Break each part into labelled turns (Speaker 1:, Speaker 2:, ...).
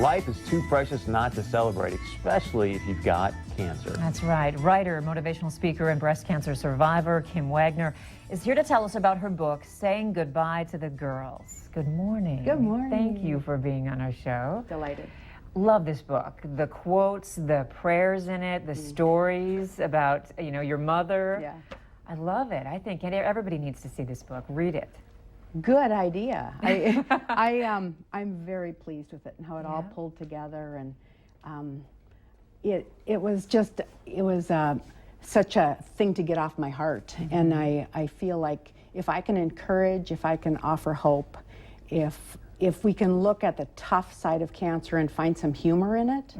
Speaker 1: Life is too precious not to celebrate, especially if you've got cancer.
Speaker 2: That's right. Writer, motivational speaker, and breast cancer survivor Kim Wagner is here to tell us about her book, Saying Goodbye to the Girls. Good morning.
Speaker 3: Good morning.
Speaker 2: Thank you for being on our show.
Speaker 3: Delighted.
Speaker 2: Love this book. The quotes, the prayers in it, the stories about, your mother.
Speaker 3: Yeah.
Speaker 2: I love it. I think everybody needs to see this book. Read it.
Speaker 3: Good idea. I'm very pleased with it and how it all pulled together, and it was such a thing to get off my heart. And I feel like if I can encourage, if I can offer hope, if we can look at the tough side of cancer and find some humor in it,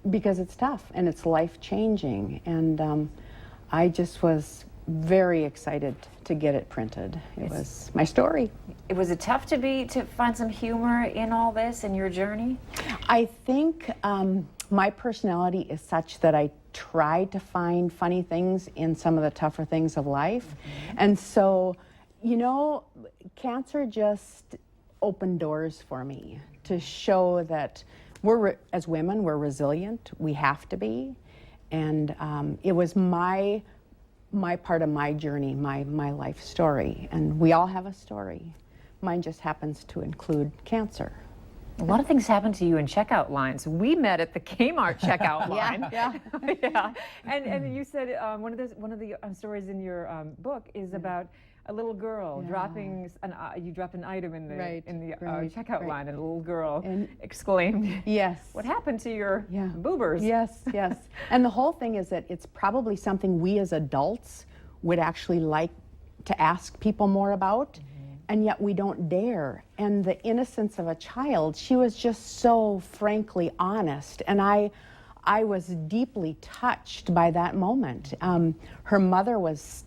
Speaker 3: because it's tough and it's life-changing. And I just was very excited to get it printed. It was my story.
Speaker 2: Was it tough to find some humor in all this, in your journey?
Speaker 3: I think my personality is such that I try to find funny things in some of the tougher things of life. And so, cancer just opened doors for me to show that as women, we're resilient. We have to be. And it was my part of my journey, my life story. And we all have a story. Mine just happens to include cancer.
Speaker 2: A lot of things happen to you in checkout lines. We met at the Kmart checkout line. Yeah. And you said one of the stories in your book is about a little girl dropping you dropped an item in the checkout line, and a little girl exclaimed,
Speaker 3: "Yes!
Speaker 2: What happened to your boobers?"
Speaker 3: Yes. And the whole thing is that it's probably something we as adults would actually like to ask people more about, and yet we don't dare. And the innocence of a child, she was just so frankly honest, and I was deeply touched by that moment. Her mother was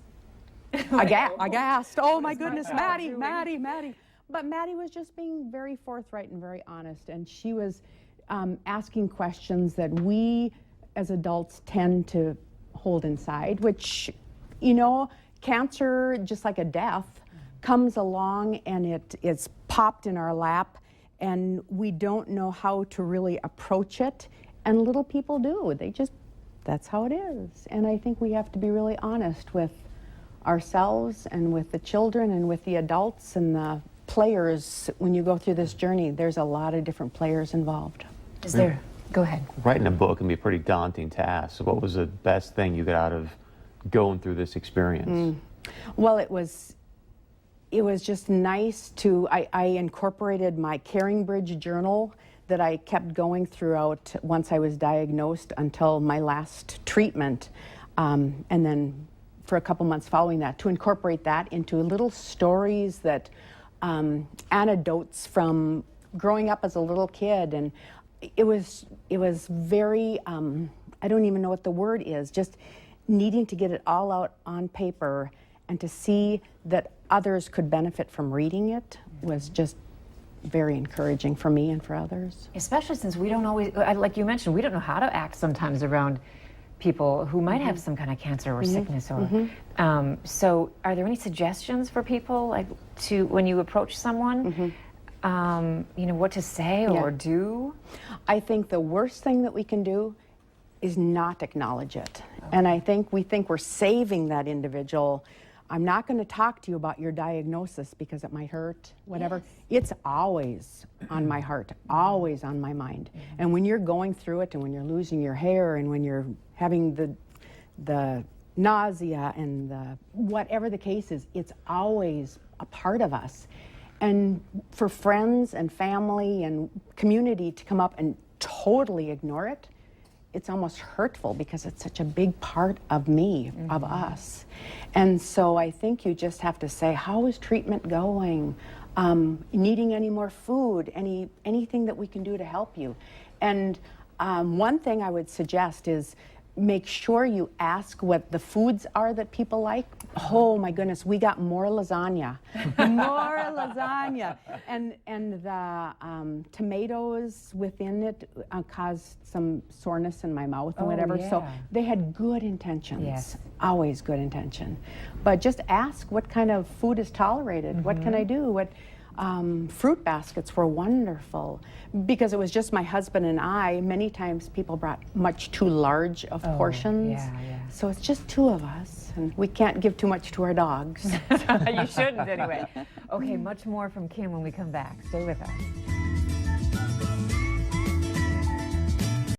Speaker 3: aghast. Oh my goodness, Maddie. But Maddie was just being very forthright and very honest, and she was asking questions that we as adults tend to hold inside, which, cancer, just like a death, comes along and it's popped in our lap, and we don't know how to really approach it, and little people do. That's how it is. And I think we have to be really honest with ourselves and with the children and with the adults and the players. When you go through this journey, there's a lot of different players involved.
Speaker 2: Is there? Go ahead.
Speaker 1: Writing a book can be a pretty daunting task. So what was the best thing you got out of going through this experience?
Speaker 3: Well, it was just nice to, I incorporated my Caring Bridge journal that I kept going throughout once I was diagnosed until my last treatment, and then for a couple months following that, to incorporate that into little stories that anecdotes from growing up as a little kid. And it was very, I don't even know what the word is, just needing to get it all out on paper and to see that others could benefit from reading it was just very encouraging for me and for others.
Speaker 2: Especially since we don't always, like you mentioned, we don't know how to act sometimes around people who might have some kind of cancer or sickness. Or so are there any suggestions for people, like, to when you approach someone, what to say or do? I
Speaker 3: think the worst thing that we can do is not acknowledge it. And I think we're saving that individual. I'm not going to talk to you about your diagnosis because it might hurt, whatever. It's always on my heart, always on my mind. And when you're going through it, and when you're losing your hair, and when you're having the nausea and the whatever the case is, it's always a part of us. And for friends and family and community to come up and totally ignore it, it's almost hurtful because it's such a big part of me, of us. And so I think you just have to say, how is treatment going? Needing any more food? Anything that we can do to help you? And one thing I would suggest is make sure you ask what the foods are that people like. Oh my goodness, we got more lasagna. More lasagna. And the tomatoes within it caused some soreness in my mouth and whatever. So they had good intentions. Always good intention. But just ask what kind of food is tolerated. What can I do? Fruit baskets were wonderful because it was just my husband and I. Many times people brought much too large of portions.
Speaker 2: yeah, yeah.
Speaker 3: So it's just two of us, and we can't give too much to our dogs.
Speaker 2: You shouldn't anyway. Okay, much more from Kim when we come back. Stay with us.